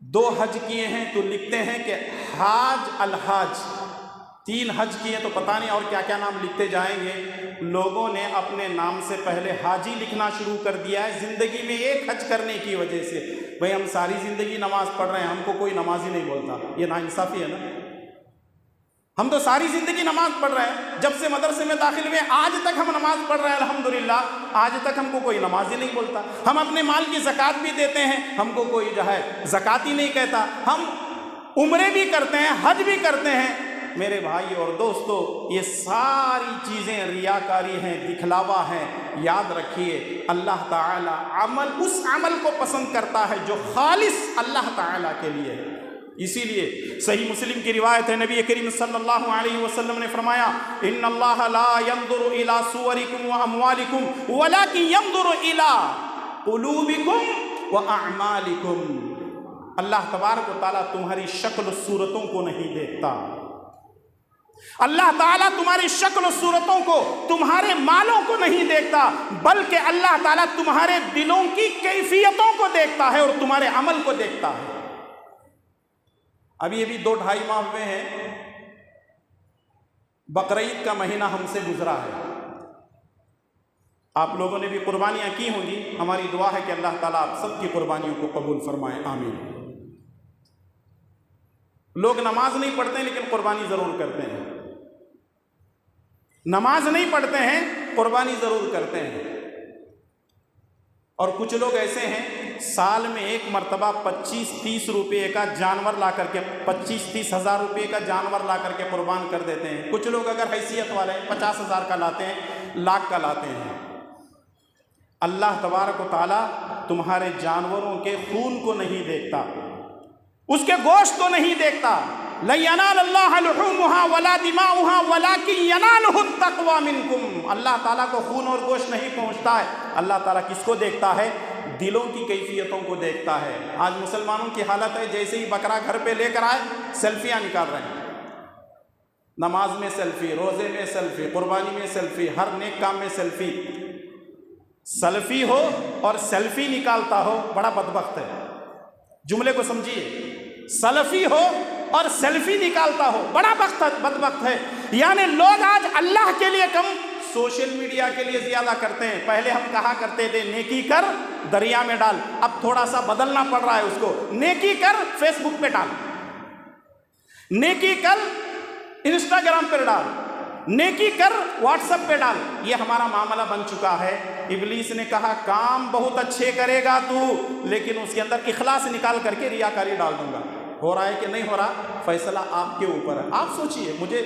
2 حج کیے ہیں تو لکھتے ہیں کہ حاج الحاج، 3 حج کیے تو پتہ نہیں اور کیا کیا نام لکھتے جائیں گے۔ لوگوں نے اپنے نام سے پہلے حاجی لکھنا شروع کر دیا ہے زندگی میں ایک حج کرنے کی وجہ سے۔ بھئی ہم ساری زندگی نماز پڑھ رہے ہیں، ہم کو کوئی نمازی نہیں بولتا، یہ ناانصافی ہے نا۔ ہم تو ساری زندگی نماز پڑھ رہے ہیں، جب سے مدرسے میں داخل ہوئے آج تک ہم نماز پڑھ رہے ہیں، الحمدللہ، آج تک ہم کو کوئی نمازی نہیں بولتا۔ ہم اپنے مال کی زکوٰۃ بھی دیتے ہیں، ہم کو کوئی جو ہے زکاتی نہیں کہتا۔ ہم عمرے بھی کرتے ہیں، حج بھی کرتے ہیں۔ میرے بھائی اور دوستو، یہ ساری چیزیں ریاکاری ہیں، دکھلاوا ہیں۔ یاد رکھیے، اللہ تعالی اس عمل کو پسند کرتا ہے جو خالص اللہ تعالی کے لیے ہے۔ اسی لیے صحیح مسلم کی روایت ہے، نبی کریم صلی اللہ علیہ وسلم نے فرمایا ان اللہ لا ينظر الى صورکم واموالکم ولکن ينظر الى قلوبکم واعمالکم۔ اللہ تبارک و تعالیٰ تمہاری شکل و صورتوں کو نہیں دیکھتا، اللہ تعالیٰ تمہاری شکل و صورتوں کو، تمہارے مالوں کو نہیں دیکھتا، بلکہ اللہ تعالیٰ تمہارے دلوں کی کیفیتوں کو دیکھتا ہے اور تمہارے عمل کو دیکھتا ہے۔ ابھی 2-2.5 ماہ ہوئے ہیں، بقرعید کا مہینہ ہم سے گزرا ہے۔ آپ لوگوں نے بھی قربانیاں کی ہوں گی، ہماری دعا ہے کہ اللہ تعالیٰ آپ سب کی قربانیوں کو قبول فرمائے، آمین۔ لوگ نماز نہیں پڑھتے لیکن قربانی ضرور کرتے ہیں، نماز نہیں پڑھتے ہیں قربانی ضرور کرتے ہیں۔ اور کچھ لوگ ایسے ہیں سال میں ایک مرتبہ 25-30 روپے کا جانور لا کر کے 25-30 ہزار روپے کا جانور لا کر کے قربان کر دیتے ہیں۔ کچھ لوگ اگر حیثیت والے 50,000 کا لاتے ہیں، لاکھ کا لاتے ہیں۔ اللہ تبارک و تعالیٰ تمہارے جانوروں کے خون کو نہیں دیکھتا، اس کے گوشت کو نہیں دیکھتا۔ لَن يَنَالَ اللَّهَ لُحُومُهَا وَلَا دِمَاؤُهَا وَلَٰكِن يَنَالُهُ التَّقْوَىٰ مِنكُمْ۔ اللہ تعالیٰ کو خون اور گوشت نہیں پہنچتا ہے، اللہ تعالیٰ کس کو دیکھتا ہے؟ دلوں کی کیفیتوں کو دیکھتا ہے۔ آج مسلمانوں کی حالت ہے جیسے ہی بکرا گھر پہ لے کر آئے سیلفیاں نکال رہے ہیں، نماز میں سیلفی، روزے میں سیلفی، قربانی میں سیلفی، ہر نیک کام میں سیلفی۔ سیلفی ہو اور سیلفی نکالتا ہو، بڑا بدبخت ہے۔ جملے کو سمجھیے، سیلفی ہو اور سیلفی نکالتا ہو، بڑا بدبخت ہے۔ یعنی لوگ آج اللہ کے لیے کم، سوشل میڈیا کے لیے زیادہ کرتے ہیں۔ پہلے ہم کہا کرتے تھے نیکی کر دریا میں ڈال، اب تھوڑا سا بدلنا پڑ رہا ہے اس کو، نیکی کر فیس بک پہ ڈال، نیکی کر انسٹاگرام پہ ڈال، نیکی کر واٹس ایپ پہ ڈال۔ یہ ہمارا معاملہ بن چکا ہے۔ ابلیس نے کہا کام بہت اچھے کرے گا تو، لیکن اس کے اندر اخلاص نکال کر کے ریاکاری ڈال دوں گا۔ ہو رہا ہے کہ نہیں ہو رہا، فیصلہ آپ کے اوپر ہے۔ آپ سوچئے، مجھے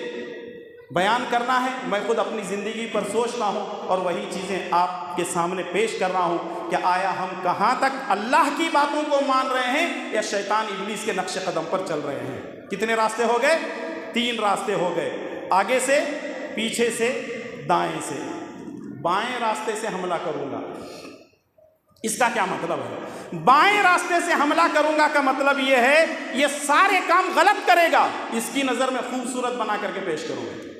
بیان کرنا ہے، میں خود اپنی زندگی پر سوچتا ہوں اور وہی چیزیں آپ کے سامنے پیش کر رہا ہوں کہ آیا ہم کہاں تک اللہ کی باتوں کو مان رہے ہیں یا شیطان ابلیس کے نقش قدم پر چل رہے ہیں۔ کتنے راستے ہو گئے؟ 3 راستے ہو گئے، آگے سے، پیچھے سے، دائیں سے۔ بائیں راستے سے حملہ کروں گا، اس کا کیا مطلب ہے؟ بائیں راستے سے حملہ کروں گا کا مطلب یہ ہے یہ سارے کام غلط کرے گا، اس کی نظر میں خوبصورت بنا کر کے پیش کروں گا۔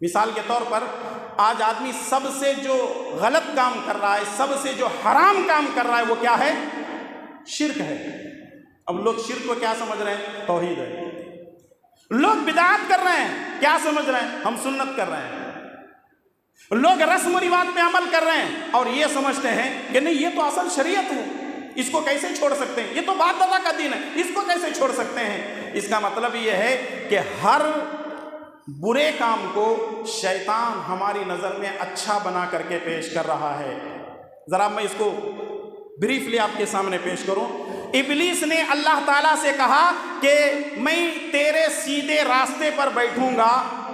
مثال کے طور پر آج آدمی سب سے جو غلط کام کر رہا ہے، سب سے جو حرام کام کر رہا ہے، وہ کیا ہے؟ شرک ہے۔ اب لوگ شرک کو کیا سمجھ رہے ہیں؟ توحید ہے۔ لوگ بدعت کر رہے ہیں، کیا سمجھ رہے ہیں؟ ہم سنت کر رہے ہیں۔ لوگ رسم و رواج پہ عمل کر رہے ہیں اور یہ سمجھتے ہیں کہ نہیں یہ تو اصل شریعت ہے، اس کو کیسے چھوڑ سکتے ہیں، یہ تو باپ دادا کا دین ہے، اس کو کیسے چھوڑ سکتے ہیں۔ اس کا مطلب یہ ہے کہ ہر برے کام کو شیطان ہماری نظر میں اچھا بنا کر کے پیش کر رہا ہے۔ ذرا میں اس کو بریفلی آپ کے سامنے پیش کروں۔ ابلیس نے اللہ تعالیٰ سے کہا کہ میں تیرے سیدھے راستے پر بیٹھوں گا،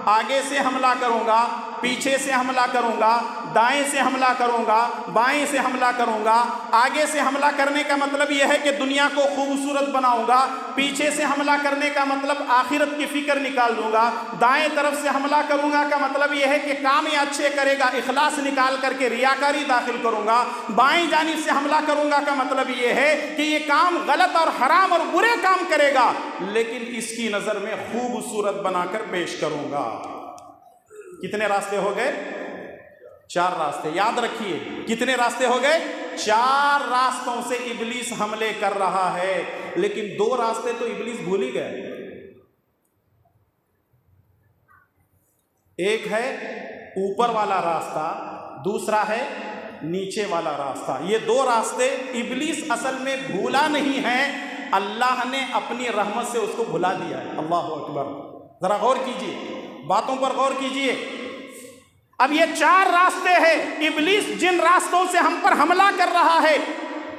آگے سے حملہ کروں گا، پیچھے سے حملہ کروں گا، دائیں سے حملہ کروں گا، بائیں سے حملہ کروں گا۔ آگے سے حملہ کرنے کا مطلب یہ ہے کہ دنیا کو خوبصورت بناؤں گا، پیچھے سے حملہ کرنے کا مطلب آخرت کی فکر نکال دوں گا، دائیں طرف سے حملہ کروں گا کا مطلب یہ ہے کہ کام یہ اچھے کرے گا، اخلاص نکال کر کے ریاکاری داخل کروں گا۔ بائیں جانب سے حملہ کروں گا کا مطلب یہ ہے کہ یہ کام غلط اور حرام اور برے کام کرے گا، لیکن اس کی نظر میں خوبصورت بنا کر پیش کروں گا۔ کتنے راستے ہو گئے؟ 4 راستے۔ یاد رکھیے کتنے راستے ہو گئے؟ 4 راستوں سے ابلیس حملے کر رہا ہے، لیکن 2 راستے تو ابلیس بھول ہی گئے۔ ایک ہے اوپر والا راستہ، دوسرا ہے نیچے والا راستہ۔ یہ 2 راستے ابلیس اصل میں بھولا نہیں ہے، اللہ نے اپنی رحمت سے اس کو بھلا دیا ہے۔ اللہ اکبر۔ ذرا غور کیجیے، باتوں پر غور کیجیے۔ اب یہ 4 راستے ہیں، ابلیس جن راستوں سے ہم پر حملہ کر رہا ہے،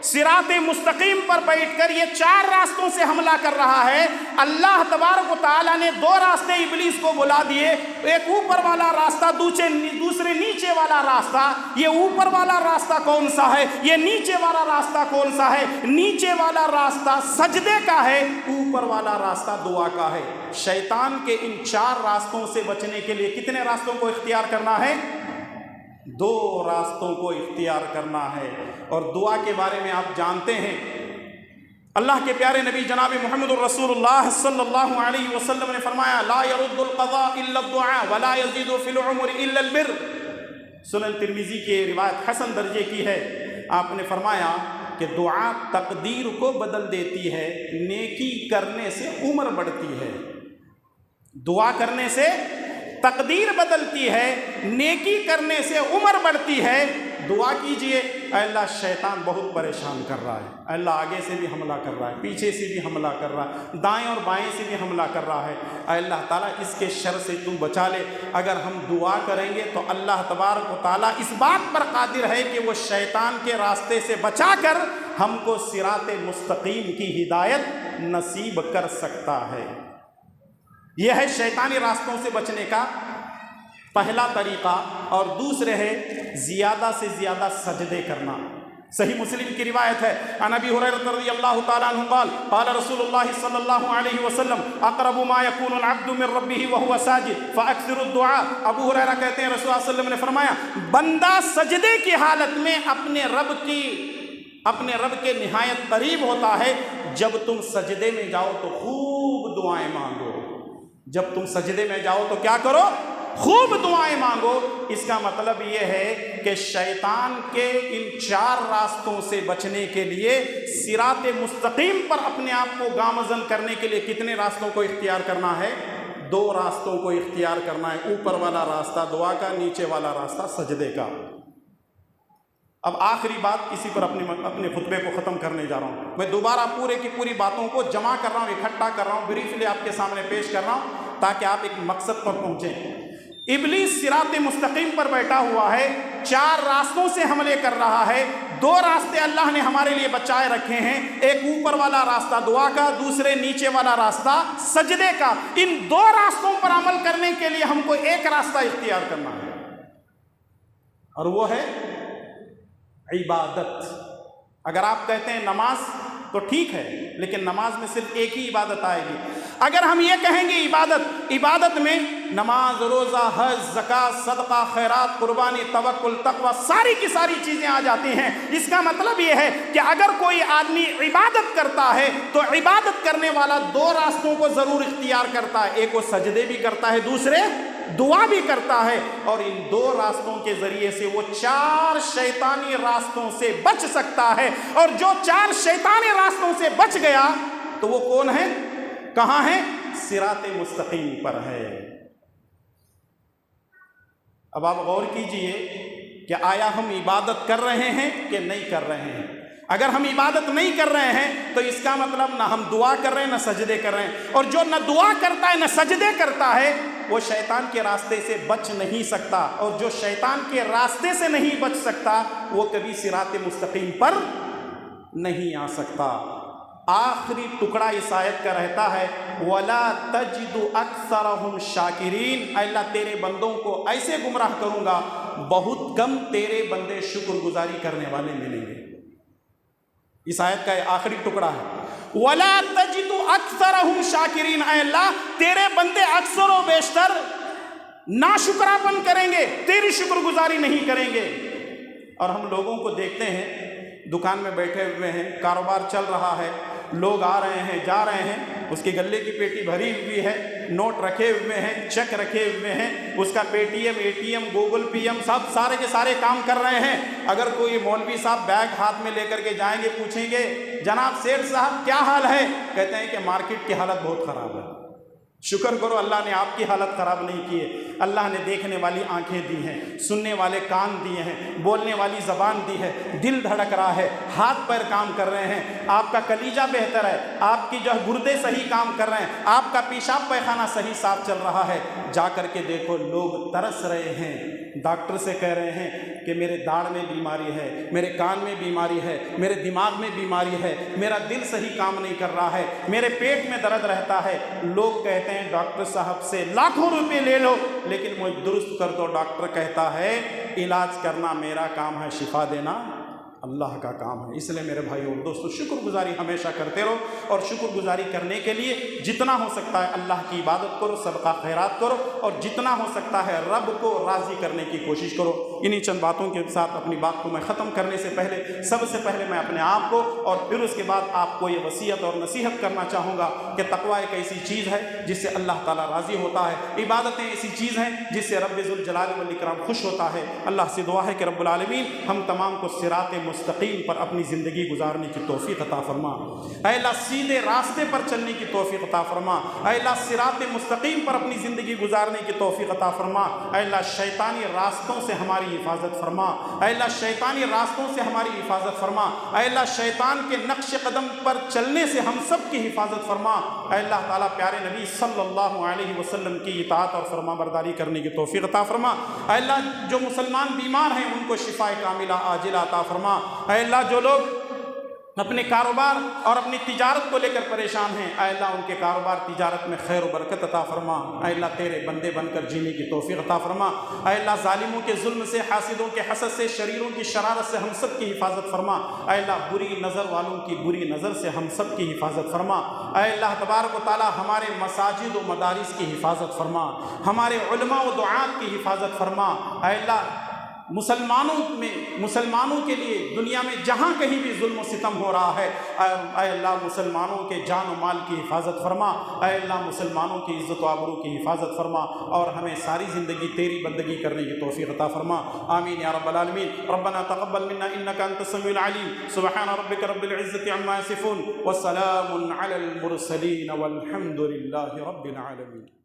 صراط مستقیم پر بیٹھ کر یہ 4 راستوں سے حملہ کر رہا ہے۔ اللہ تبارک و تعالیٰ نے 2 راستے ابلیس کو بلا دیے، ایک اوپر والا راستہ، دوسرے نیچے والا راستہ۔ یہ اوپر والا راستہ کون سا ہے؟ یہ نیچے والا راستہ کون سا ہے؟ نیچے والا راستہ سجدے کا ہے، اوپر والا راستہ دعا کا ہے۔ شیطان کے ان 4 راستوں سے بچنے کے لیے کتنے راستوں کو اختیار کرنا ہے؟ 2 راستوں کو اختیار کرنا ہے۔ اور دعا کے بارے میں آپ جانتے ہیں اللہ کے پیارے نبی جناب محمد الرسول اللہ صلی اللہ علیہ وسلم نے فرمایا لا يرد القضاء الا الدعاء ولا يزيد في العمر الا البر۔ سنن ترمذی کی روایت حسن درجے کی ہے۔ آپ نے فرمایا کہ دعا تقدیر کو بدل دیتی ہے، نیکی کرنے سے عمر بڑھتی ہے۔ دعا کرنے سے تقدیر بدلتی ہے، نیکی کرنے سے عمر بڑھتی ہے۔ دعا کیجئے، اے اللہ شیطان بہت پریشان کر رہا ہے، اے اللہ آگے سے بھی حملہ کر رہا ہے، پیچھے سے بھی حملہ کر رہا ہے، دائیں اور بائیں سے بھی حملہ کر رہا ہے، اے اللہ تعالیٰ اس کے شر سے تو بچا لے۔ اگر ہم دعا کریں گے تو اللہ تبارک و تعالیٰ اس بات پر قادر ہے کہ وہ شیطان کے راستے سے بچا کر ہم کو صراط مستقیم کی ہدایت نصیب کر سکتا ہے۔ یہ ہے شیطانی راستوں سے بچنے کا پہلا طریقہ۔ اور دوسرے ہے زیادہ سے زیادہ سجدے کرنا۔ صحیح مسلم کی روایت ہے، عن ابی ہریرہ رضی اللہ تعالیٰ عنہ قال قال رسول اللہ صلی اللہ علیہ وسلم اقرب ما یکون العبد من ربہ وہو ساجد فاکثر الدعاء۔ ابو ہریرہ کہتے ہیں رسول اللہ صلی اللہ علیہ وسلم نے فرمایا بندہ سجدے کی حالت میں اپنے رب کے نہایت قریب ہوتا ہے۔ جب تم سجدے میں جاؤ تو خوب دعائیں مانگو۔ جب تم سجدے میں جاؤ تو کیا کرو؟ خوب دعائیں مانگو۔ اس کا مطلب یہ ہے کہ شیطان کے ان 4 راستوں سے بچنے کے لیے صراط مستقیم پر اپنے آپ کو گامزن کرنے کے لیے کتنے راستوں کو اختیار کرنا ہے؟ 2 راستوں کو اختیار کرنا ہے، اوپر والا راستہ دعا کا، نیچے والا راستہ سجدے کا۔ اب آخری بات، اسی پر اپنے خطبے کو ختم کرنے جا رہا ہوں۔ میں دوبارہ پورے کی پوری باتوں کو جمع کر رہا ہوں، اکٹھا کر رہا ہوں، بریفلی آپ کے سامنے پیش کر رہا ہوں تاکہ آپ ایک مقصد پر پہنچیں۔ ابلیس صراط مستقیم پر بیٹھا ہوا ہے، 4 راستوں سے حملے کر رہا ہے۔ 2 راستے اللہ نے ہمارے لیے بچائے رکھے ہیں، ایک اوپر والا راستہ دعا کا، دوسرے نیچے والا راستہ سجدے کا۔ ان 2 راستوں پر عمل کرنے کے لیے ہم کو ایک راستہ اختیار کرنا ہے، اور وہ ہے عبادت۔ اگر آپ کہتے ہیں نماز تو ٹھیک ہے، لیکن نماز میں صرف ایک ہی عبادت آئے گی۔ اگر ہم یہ کہیں گے عبادت میں نماز، روزہ، حج، زکوٰۃ، صدقہ، خیرات، قربانی، توکل، تقوی، ساری کی ساری چیزیں آ جاتی ہیں۔ اس کا مطلب یہ ہے کہ اگر کوئی آدمی عبادت کرتا ہے تو عبادت کرنے والا 2 راستوں کو ضرور اختیار کرتا ہے، ایک وہ سجدے بھی کرتا ہے، دوسرے دعا بھی کرتا ہے، اور ان 2 راستوں کے ذریعے سے وہ 4 شیطانی راستوں سے بچ سکتا ہے۔ اور جو 4 شیطانی راستوں سے بچ گیا تو وہ کون ہے؟ کہاں ہے؟ صراط مستقیم پر ہے۔ اب آپ غور کیجئے کہ آیا ہم عبادت کر رہے ہیں کہ نہیں کر رہے ہیں؟ اگر ہم عبادت نہیں کر رہے ہیں تو اس کا مطلب نہ ہم دعا کر رہے ہیں نہ سجدے کر رہے ہیں، اور جو نہ دعا کرتا ہے نہ سجدے کرتا ہے وہ شیطان کے راستے سے بچ نہیں سکتا، اور جو شیطان کے راستے سے نہیں بچ سکتا وہ کبھی صراط مستقیم پر نہیں آ سکتا۔ آخری ٹکڑا اس آیت کا رہتا ہے وَلَا تَجِدُ أَكْثَرَهُمْ شَاكِرِينَ۔ اے اللہ تیرے بندوں کو ایسے گمراہ کروں گا، بہت کم تیرے بندے شکر گزاری کرنے والے ملیں گے۔ اس آیت کا آخری ٹکڑا ہے وَلَا تَجِدُ أَكْثَرَهُمْ شَاكِرِينَ۔ اے اللہ تیرے بندے اکثر و بیشتر ناشکراپن کریں گے، تیری شکر گزاری نہیں کریں گے۔ اور ہم لوگوں کو دیکھتے ہیں دکان میں بیٹھے ہوئے ہیں، کاروبار چل رہا ہے، لوگ آ رہے ہیں جا رہے ہیں، اس کی گلے کی پیٹی بھری ہوئی ہے، نوٹ رکھے ہوئے ہیں، چیک رکھے ہوئے ہیں، اس کا Paytm, A T M, Google P M, سب سارے کے سارے کام کر رہے ہیں۔ اگر کوئی مولوی صاحب بیگ ہاتھ میں لے کر کے جائیں گے، پوچھیں گے جناب سیٹھ صاحب کیا حال ہے؟ کہتے ہیں کہ مارکیٹ کی حالت بہت خراب ہے۔ شکر کرو اللہ نے آپ کی حالت خراب نہیں کی ہے، اللہ نے دیکھنے والی آنکھیں دی ہیں، سننے والے کان دیے ہیں، بولنے والی زبان دی ہے، دل دھڑک رہا ہے، ہاتھ پیر کام کر رہے ہیں، آپ کا کلیجہ بہتر ہے، آپ کی جو گردے صحیح کام کر رہے ہیں، آپ کا پیشاب پیخانہ صحیح صاف چل رہا ہے۔ جا کر کے دیکھو لوگ ترس رہے ہیں، ڈاکٹر سے کہہ رہے ہیں کہ میرے داڑھ میں بیماری ہے، میرے کان میں بیماری ہے، میرے دماغ میں بیماری ہے، میرا دل صحیح کام نہیں کر رہا ہے، میرے پیٹ میں درد رہتا ہے۔ لوگ کہتے ہیں ڈاکٹر صاحب سے لاکھوں روپے لے لو لیکن مجھے درست کر دو۔ ڈاکٹر کہتا ہے علاج کرنا میرا کام ہے، شفا دینا اللہ کا کام ہے۔ اس لیے میرے بھائیو اور دوستو شکر گزاری ہمیشہ کرتے رہو، اور شکر گزاری کرنے کے لیے جتنا ہو سکتا ہے اللہ کی عبادت کرو، صدقہ خیرات کرو، اور جتنا ہو سکتا ہے رب کو راضی کرنے کی کوشش کرو۔ انہی چند باتوں کے ساتھ اپنی بات کو میں ختم کرنے سے پہلے سب سے پہلے میں اپنے آپ کو اور پھر اس کے بعد آپ کو یہ وصیت اور نصیحت کرنا چاہوں گا کہ تقوی ایک ایسی چیز ہے جس سے اللہ تعالیٰ راضی ہوتا ہے، عبادتیں ایسی چیز ہیں جس سے رب ذوالجلال والاکرام خوش ہوتا ہے۔ اللہ سے دعا ہے کہ رب العالمین ہم تمام کو صراط مستقیم پر اپنی زندگی گزارنے کی توفیق عطا فرما۔ اے اللہ سیدھے راستے پر چلنے کی توفیق عطا فرما۔ اے اللہ صراط مستقیم پر اپنی زندگی گزارنے کی توفیق عطا فرما۔ اے اللہ شیطانی راستوں سے ہماری حفاظت فرما۔ اے اللہ شیطانی راستوں سے ہماری حفاظت فرما۔ اے اللہ شیطان کے نقش قدم پر چلنے سے ہم سب کی حفاظت فرما۔ اے اللہ تعالیٰ پیارے نبی صلی اللہ علیہ وسلم کی اطاعت اور فرما برداری کرنے کی توفیق عطا فرما۔ اے اللہ جو مسلمان بیمار ہیں ان کو شفا کاملہ عاجلہ عطا فرما۔ اے اللہ جو لوگ اپنے کاروبار اور اپنی تجارت کو لے کر پریشان ہیں، اے اللہ ان کے کاروبار تجارت میں خیر و برکت عطا فرما۔ اے اللہ تیرے بندے بن کر جینے کی توفیق عطا فرما۔ اے اللہ ظالموں کے ظلم سے، حاسدوں کے حسد سے، شریروں کی شرارت سے ہم سب کی حفاظت فرما۔ اے اللہ بری نظر والوں کی بری نظر سے ہم سب کی حفاظت فرما۔ اے اللہ تبارک و تعالی ہمارے مساجد و مدارس کی حفاظت فرما، ہمارے علماء و دعات کی حفاظت فرما۔ اے اللہ مسلمانوں کے لیے دنیا میں جہاں کہیں بھی ظلم و ستم ہو رہا ہے، اے اللہ مسلمانوں کے جان و مال کی حفاظت فرما۔ اے اللہ مسلمانوں کی عزت و آبرو کی حفاظت فرما اور ہمیں ساری زندگی تیری بندگی کرنے کی توفیق عطا فرما۔ آمین یا رب العالمین۔ ربنا تقبل منا انك انت السميع العليم، سبحان ربك رب العزة عما يصفون، والسلام على المرسلين والحمد لله رب العالمين۔